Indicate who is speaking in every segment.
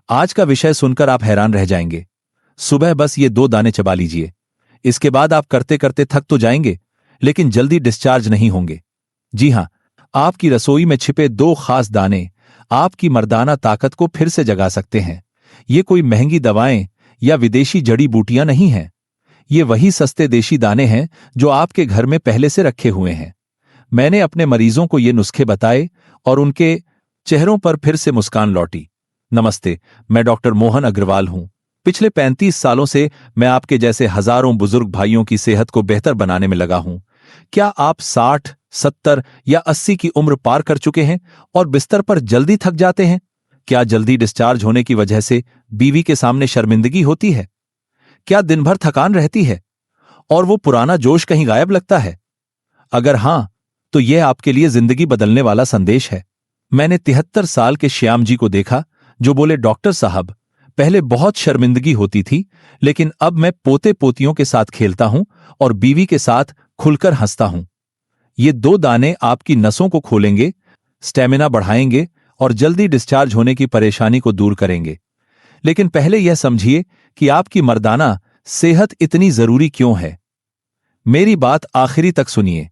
Speaker 1: आज का विषय सुनकर आप हैरान रह जाएंगे। सुबह बस ये 2 दाने चबा लीजिए। इसके बाद आप करते करते थक तो जाएंगे, लेकिन जल्दी डिस्चार्ज नहीं होंगे। जी हां, आपकी रसोई में छिपे 2 खास दाने आपकी मर्दाना ताकत को फिर से जगा सकते हैं। ये कोई महंगी दवाएं या विदेशी जड़ी बूटियां नहीं हैं। ये वही सस्ते देशी दाने हैं जो आपके घर में पहले से रखे हुए हैं। मैंने अपने मरीजों को ये नुस्खे बताए और उनके चेहरों पर फिर से मुस्कान लौटी। नमस्ते, मैं डॉक्टर मोहन अग्रवाल हूं। पिछले 35 सालों से मैं आपके जैसे हजारों बुजुर्ग भाइयों की सेहत को बेहतर बनाने में लगा हूं। क्या आप 60, 70 या 80 की उम्र पार कर चुके हैं और बिस्तर पर जल्दी थक जाते हैं? क्या जल्दी डिस्चार्ज होने की वजह से बीवी के सामने शर्मिंदगी होती है? क्या दिन भर थकान रहती है और वो पुराना जोश कहीं गायब लगता है? अगर हां, तो यह आपके लिए जिंदगी बदलने वाला संदेश है। मैंने 73 साल के श्याम जी को देखा जो बोले, डॉक्टर साहब, पहले बहुत शर्मिंदगी होती थी, लेकिन अब मैं पोते पोतियों के साथ खेलता हूं और बीवी के साथ खुलकर हंसता हूं। ये 2 दाने आपकी नसों को खोलेंगे, स्टेमिना बढ़ाएंगे और जल्दी डिस्चार्ज होने की परेशानी को दूर करेंगे। लेकिन पहले यह समझिए कि आपकी मर्दाना सेहत इतनी जरूरी क्यों है। मेरी बात आखिरी तक सुनिए,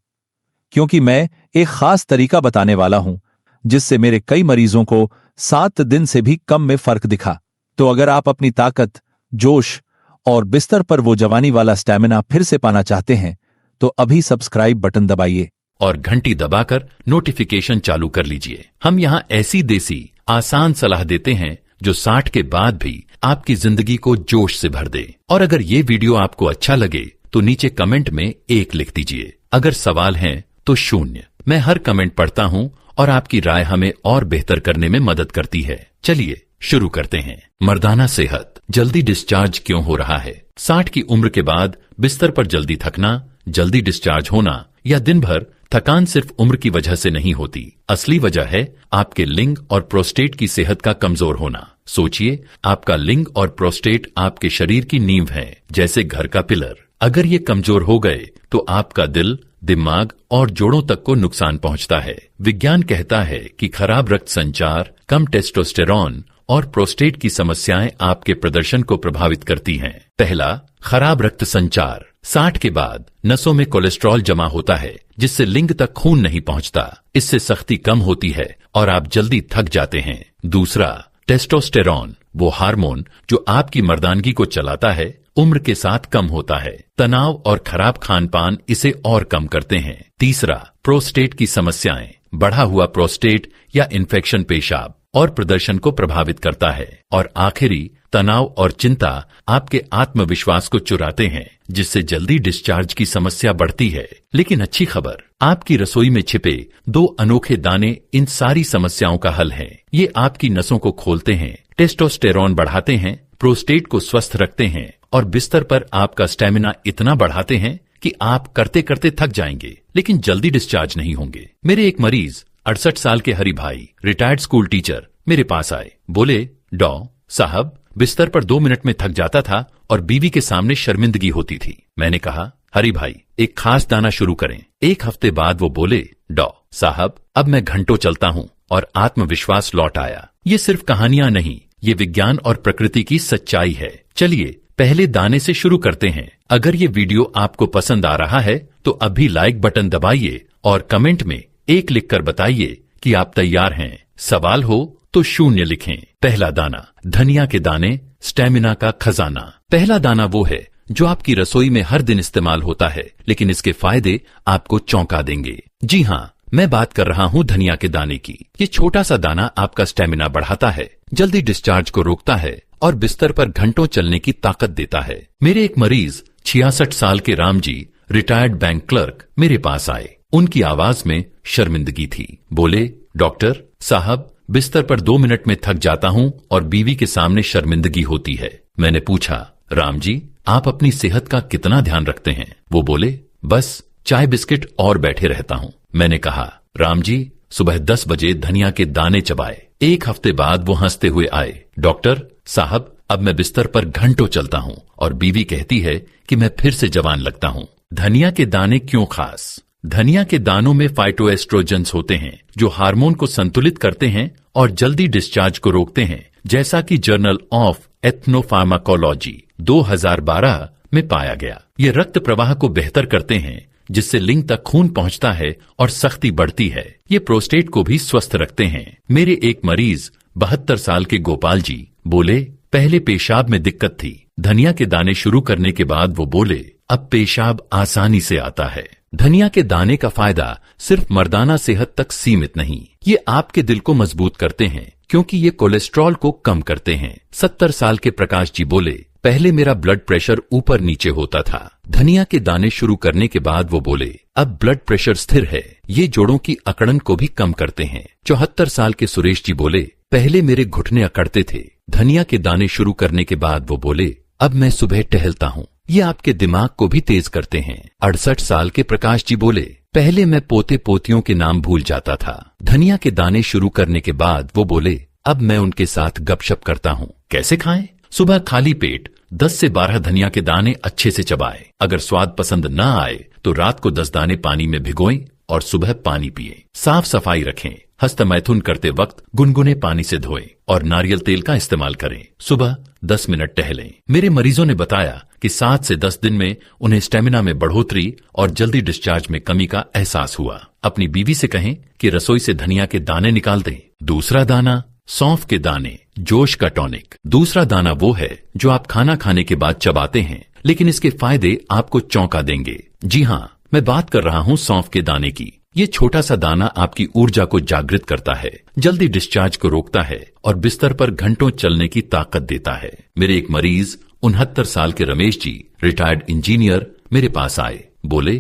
Speaker 1: क्योंकि मैं एक खास तरीका बताने वाला हूं जिससे मेरे कई मरीजों को 7 दिन से भी कम में फर्क दिखा। तो अगर आप अपनी ताकत, जोश और बिस्तर पर वो जवानी वाला स्टैमिना फिर से पाना चाहते हैं तो अभी सब्सक्राइब बटन दबाइए
Speaker 2: और घंटी दबाकर नोटिफिकेशन चालू कर लीजिए। हम यहाँ ऐसी देसी आसान सलाह देते हैं जो 60 के बाद भी आपकी जिंदगी को जोश से भर दे। और अगर ये वीडियो आपको अच्छा लगे तो नीचे कमेंट में 1 लिख दीजिए। अगर सवाल हैं तो 0। मैं हर कमेंट पढ़ता हूँ और आपकी राय हमें और बेहतर करने में मदद करती है। चलिए शुरू करते हैं। मर्दाना सेहत, जल्दी डिस्चार्ज क्यों हो रहा है? 60 की उम्र के बाद बिस्तर पर जल्दी थकना, जल्दी डिस्चार्ज होना या दिन भर थकान सिर्फ उम्र की वजह से नहीं होती। असली वजह है आपके लिंग और प्रोस्टेट की सेहत का कमजोर होना। सोचिए, आपका लिंग और प्रोस्टेट आपके शरीर की नींव है, जैसे घर का पिलर। अगर ये कमजोर हो गए तो आपका दिल, दिमाग और जोड़ों तक को नुकसान पहुंचता है। विज्ञान कहता है कि खराब रक्त संचार, कम टेस्टोस्टेरॉन और प्रोस्टेट की समस्याएं आपके प्रदर्शन को प्रभावित करती हैं। पहला, खराब रक्त संचार। 60 के बाद नसों में कोलेस्ट्रॉल जमा होता है जिससे लिंग तक खून नहीं पहुंचता। इससे सख्ती कम होती है और आप जल्दी थक जाते हैं। दूसरा, टेस्टोस्टेरॉन, वो हार्मोन जो आपकी मर्दानगी को चलाता है, उम्र के साथ कम होता है। तनाव और खराब खान पान इसे और कम करते हैं। तीसरा, प्रोस्टेट की समस्याएं। बढ़ा हुआ प्रोस्टेट या इन्फेक्शन पेशाब और प्रदर्शन को प्रभावित करता है। और आखिरी, तनाव और चिंता आपके आत्मविश्वास को चुराते हैं, जिससे जल्दी डिस्चार्ज की समस्या बढ़ती है। लेकिन अच्छी खबर, आपकी रसोई में छिपे 2 अनोखे दाने इन सारी समस्याओं का हल हैं। ये आपकी नसों को खोलते हैं, टेस्टोस्टेरॉन बढ़ाते हैं, प्रोस्टेट को स्वस्थ रखते हैं और बिस्तर पर आपका स्टेमिना इतना बढ़ाते हैं कि आप करते करते थक जाएंगे, लेकिन जल्दी डिस्चार्ज नहीं होंगे। मेरे एक मरीज 68 साल के हरि भाई, रिटायर्ड स्कूल टीचर, मेरे पास आए। बोले, डॉ साहब, बिस्तर पर 2 मिनट में थक जाता था और बीवी के सामने शर्मिंदगी होती थी। मैंने कहा, हरि भाई, एक खास दाना शुरू करें। 1 हफ्ते बाद वो बोले, डॉ साहब, अब मैं घंटों चलता हूँ और आत्मविश्वास लौट आया। ये सिर्फ कहानियां नहीं, ये विज्ञान और प्रकृति की सच्चाई है। चलिए पहले दाने से शुरू करते हैं। अगर ये वीडियो आपको पसंद आ रहा है तो अभी लाइक बटन दबाइए और कमेंट में 1 लिखकर बताइए कि आप तैयार हैं। सवाल हो तो 0 लिखें। पहला दाना, धनिया के दाने, स्टेमिना का खजाना। पहला दाना वो है जो आपकी रसोई में हर दिन इस्तेमाल होता है, लेकिन इसके फायदे आपको चौंका देंगे। जी हाँ, मैं बात कर रहा हूँ धनिया के दाने की। ये छोटा सा दाना आपका स्टेमिना बढ़ाता है, जल्दी डिस्चार्ज को रोकता है और बिस्तर पर घंटों चलने की ताकत देता है। मेरे एक मरीज 66 साल के Ram ji, retired bank clerk, मेरे पास आए। उनकी आवाज में शर्मिंदगी थी। बोले, डॉक्टर साहब, बिस्तर पर 2 मिनट में थक जाता हूँ और बीवी के सामने शर्मिंदगी होती है। मैंने पूछा, राम जी, आप अपनी सेहत का कितना ध्यान रखते हैं? वो बोले, बस चाय बिस्किट और बैठे रहता हूँ। मैंने कहा, राम जी, सुबह 10 बजे धनिया के दाने चबाए। 1 हफ्ते बाद वो हंसते हुए आए। डॉक्टर साहब, अब मैं बिस्तर पर घंटों चलता हूँ और बीवी कहती है कि मैं फिर से जवान लगता हूँ। धनिया के दाने क्यों खास? धनिया के दानों में फाइटोएस्ट्रोजेंस होते हैं जो हार्मोन को संतुलित करते हैं और जल्दी डिस्चार्ज को रोकते हैं। जैसा कि जर्नल ऑफ एथनोफार्माकोलॉजी 2012 में पाया गया। ये रक्त प्रवाह को बेहतर करते हैं, जिससे लिंग तक खून पहुंचता है और सख्ती बढ़ती है। ये प्रोस्टेट को भी स्वस्थ रखते हैं। मेरे एक मरीज 72 साल के गोपाल जी बोले, पहले पेशाब में दिक्कत थी, धनिया के दाने शुरू करने के बाद वो बोले अब पेशाब आसानी से आता है। धनिया के दाने का फायदा सिर्फ मर्दाना सेहत तक सीमित नहीं, ये आपके दिल को मजबूत करते हैं क्योंकि ये कोलेस्ट्रॉल को कम करते हैं। 70 साल के प्रकाश जी बोले, पहले मेरा ब्लड प्रेशर ऊपर नीचे होता था, धनिया के दाने शुरू करने के बाद वो बोले अब ब्लड प्रेशर स्थिर है। ये जोड़ों की अकड़न को भी कम करते हैं। 74 साल के सुरेश जी बोले, पहले मेरे घुटने अकड़ते थे, धनिया के दाने शुरू करने के बाद वो बोले अब मैं सुबह टहलता हूँ। ये आपके दिमाग को भी तेज करते हैं। 68 साल के प्रकाश जी बोले, पहले मैं पोते पोतियों के नाम भूल जाता था, धनिया के दाने शुरू करने के बाद वो बोले अब मैं उनके साथ गपशप करता हूँ। कैसे खाएं? सुबह खाली पेट 10 से 12 धनिया के दाने अच्छे से चबाएं। अगर स्वाद पसंद न आए तो रात को 10 दाने पानी में भिगोएं और सुबह पानी पिएं। साफ सफाई रखें। हस्तमैथुन करते वक्त गुनगुने पानी से धोएं और नारियल तेल का इस्तेमाल करें। सुबह 10 मिनट टहलें। मेरे मरीजों ने बताया कि 7 से 10 दिन में उन्हें स्टेमिना में बढ़ोतरी और जल्दी डिस्चार्ज में कमी का एहसास हुआ। अपनी बीवी से कहें कि रसोई से धनिया के दाने निकाल दें। दूसरा दाना, सौंफ के दाने, जोश का टॉनिक। दूसरा दाना वो है जो आप खाना खाने के बाद चबाते हैं, लेकिन इसके फायदे आपको चौंका देंगे। जी हाँ, मैं बात कर रहा हूँ सौंफ के दाने की। ये छोटा सा दाना आपकी ऊर्जा को जागृत करता है, जल्दी डिस्चार्ज को रोकता है और बिस्तर पर घंटों चलने की ताकत देता है। मेरे एक मरीज 69 साल के रमेश जी, रिटायर्ड इंजीनियर, मेरे पास आए। बोले,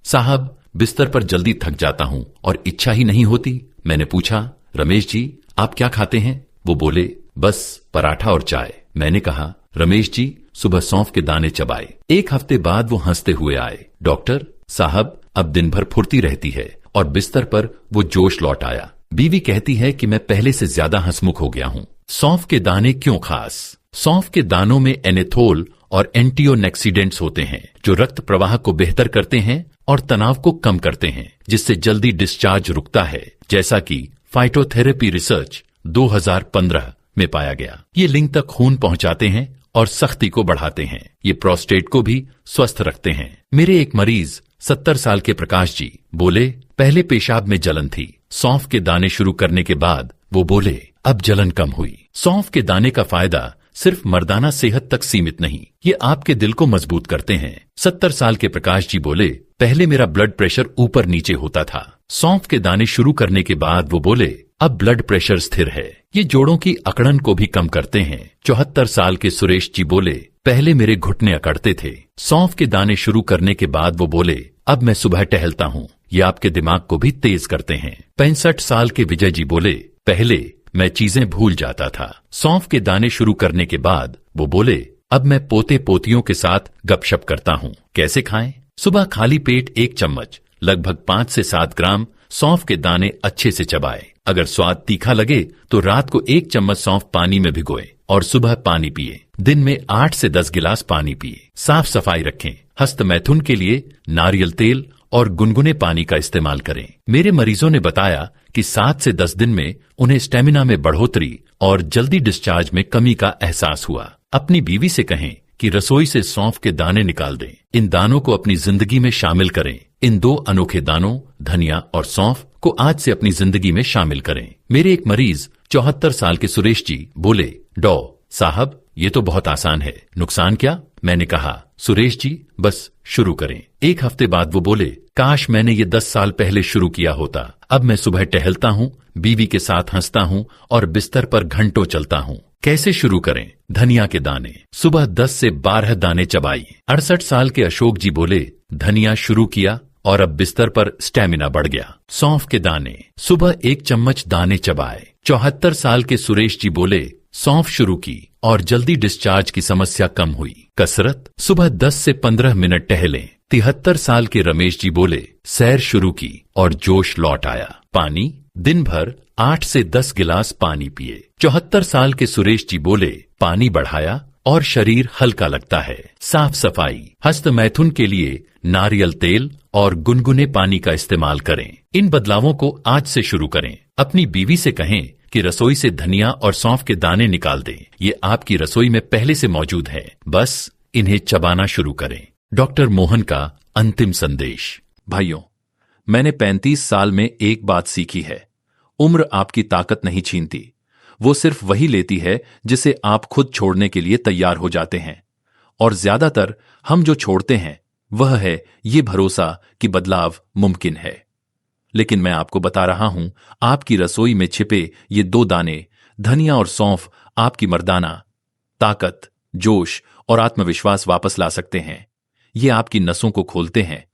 Speaker 2: साहब बिस्तर पर जल्दी थक जाता हूँ और इच्छा ही नहीं होती। मैंने पूछा, रमेश जी आप क्या खाते हैं? वो बोले, बस पराठा और चाय। मैंने कहा, रमेश जी सुबह सौंफ के दाने चबाए। एक हफ्ते बाद वो हंसते हुए आए। डॉक्टर साहब अब दिन भर फुर्ती रहती है और बिस्तर पर वो जोश लौट आया। बीवी कहती है कि मैं पहले से ज्यादा हंसमुख हो गया हूँ। सौंफ के दाने क्यों खास? सौंफ के दानों में एनेथोल और एंटीओनेक्सीडेंट्स होते हैं जो रक्त प्रवाह को बेहतर करते हैं और तनाव को कम करते हैं, जिससे जल्दी डिस्चार्ज रुकता है, जैसा कि फाइटोथेरेपी रिसर्च 2015 में पाया गया। ये लिंग तक खून पहुंचाते हैं और सख्ती को बढ़ाते हैं। ये प्रोस्टेट को भी स्वस्थ रखते हैं। मेरे एक मरीज 70 साल के प्रकाश जी बोले, पहले पेशाब में जलन थी, सौंफ के दाने शुरू करने के बाद वो बोले अब जलन कम हुई। सौंफ के दाने का फायदा सिर्फ मर्दाना सेहत तक सीमित नहीं, ये आपके दिल को मजबूत करते हैं। 70 साल के प्रकाश जी बोले, पहले मेरा ब्लड प्रेशर ऊपर नीचे होता था, सौंफ के दाने शुरू करने के बाद वो बोले अब ब्लड प्रेशर स्थिर है। ये जोड़ों की अकड़न को भी कम करते हैं। 74 साल के सुरेश जी बोले, पहले मेरे घुटने अकड़ते थे, सौंफ के दाने शुरू करने के बाद वो बोले अब मैं सुबह टहलता हूँ। ये आपके दिमाग को भी तेज करते हैं। 65 साल के विजय जी बोले, पहले मैं चीजें भूल जाता था, सौंफ के दाने शुरू करने के बाद वो बोले अब मैं पोते पोतियों के साथ गपशप करता हूँ। कैसे खाएं? सुबह खाली पेट 1 चम्मच लगभग 5 से 7 ग्राम सौंफ के दाने अच्छे से चबाएं। अगर स्वाद तीखा लगे तो रात को 1 चम्मच सौंफ पानी में भिगोएं और सुबह पानी पिए। दिन में 8 से 10 गिलास पानी पिए। साफ सफाई रखें। हस्तमैथुन के लिए नारियल तेल और गुनगुने पानी का इस्तेमाल करें। मेरे मरीजों ने बताया कि 7 से 10 दिन में उन्हें स्टेमिना में बढ़ोतरी और जल्दी डिस्चार्ज में कमी का एहसास हुआ। अपनी बीवी से कहें कि रसोई से सौंफ के दाने निकाल दें। इन दानों को अपनी जिंदगी में शामिल करें। इन 2 अनोखे दानों धनिया और सौंफ को आज से अपनी जिंदगी में शामिल करें। मेरे एक मरीज 74 साल के सुरेश जी बोले, साहब ये तो बहुत आसान है, नुकसान क्या? मैंने कहा, सुरेश जी बस शुरू करें। एक हफ्ते बाद वो बोले, काश मैंने ये 10 साल पहले शुरू किया होता। अब मैं सुबह टहलता हूँ, बीवी के साथ हंसता हूँ और बिस्तर पर घंटों चलता हूँ। कैसे शुरू करें? धनिया के दाने सुबह 10 से 12 दाने चबाइए। 68 साल के अशोक जी बोले, धनिया शुरू किया और अब बिस्तर पर स्टेमिना बढ़ गया। सौंफ के दाने सुबह 1 चम्मच दाने चबाए। 74 साल के सुरेश जी बोले, सौंफ शुरू की और जल्दी डिस्चार्ज की समस्या कम हुई। कसरत सुबह 10 से 15 मिनट टहलें। 73 साल के रमेश जी बोले, सैर शुरू की और जोश लौट आया। पानी दिन भर 8 से 10 गिलास पानी पिए। 74 साल के सुरेश जी बोले, पानी बढ़ाया और शरीर हल्का लगता है। साफ सफाई, हस्तमैथुन के लिए नारियल तेल और गुनगुने पानी का इस्तेमाल करें। इन बदलावों को आज से शुरू करें। अपनी बीवी से कहें कि रसोई से धनिया और सौंफ के दाने निकाल दें। ये आपकी रसोई में पहले से मौजूद है, बस इन्हें चबाना शुरू करें। डॉक्टर मोहन का अंतिम संदेश। भाइयों, मैंने 35 साल में एक बात सीखी है, उम्र आपकी ताकत नहीं छीनती, वो सिर्फ वही लेती है जिसे आप खुद छोड़ने के लिए तैयार हो जाते हैं। और ज्यादातर हम जो छोड़ते हैं वह है ये भरोसा कि बदलाव मुमकिन है। लेकिन मैं आपको बता रहा हूं, आपकी रसोई में छिपे ये 2 दाने, धनिया और सौंफ, आपकी मर्दाना ताकत, जोश और आत्मविश्वास वापस ला सकते हैं। ये आपकी नसों को खोलते हैं,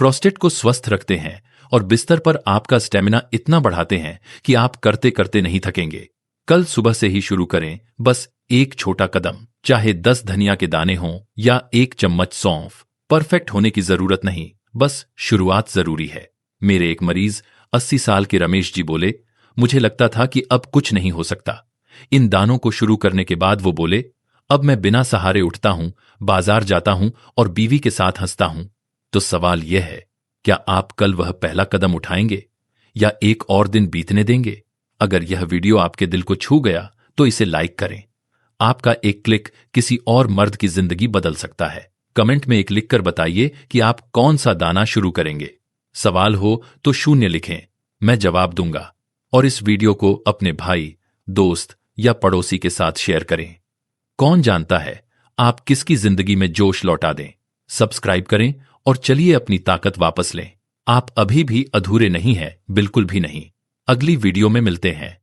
Speaker 2: प्रोस्टेट को स्वस्थ रखते हैं और बिस्तर पर आपका स्टेमिना इतना बढ़ाते हैं कि आप करते करते नहीं थकेंगे। कल सुबह से ही शुरू करें, बस एक छोटा कदम, चाहे 10 धनिया के दाने हों या 1 चम्मच सौंफ। परफेक्ट होने की जरूरत नहीं, बस शुरुआत जरूरी है। मेरे एक मरीज 80 साल के रमेश जी बोले, मुझे लगता था कि अब कुछ नहीं हो सकता। इन दानों को शुरू करने के बाद वो बोले, अब मैं बिना सहारे उठता हूं, बाजार जाता हूं और बीवी के साथ हंसता हूं। तो सवाल यह है, क्या आप कल वह पहला कदम उठाएंगे या एक और दिन बीतने देंगे? अगर यह वीडियो आपके दिल को छू गया तो इसे लाइक करें। आपका एक क्लिक किसी और मर्द की जिंदगी बदल सकता है। कमेंट में एक लिखकर बताइए कि आप कौन सा दाना शुरू करेंगे। सवाल हो तो 0 लिखें, मैं जवाब दूंगा। और इस वीडियो को अपने भाई, दोस्त या पड़ोसी के साथ शेयर करें। कौन जानता है आप किसकी जिंदगी में जोश लौटा दें। सब्सक्राइब करें और चलिए अपनी ताकत वापस लें। आप अभी भी अधूरे नहीं हैं, बिल्कुल भी नहीं। अगली वीडियो में मिलते हैं।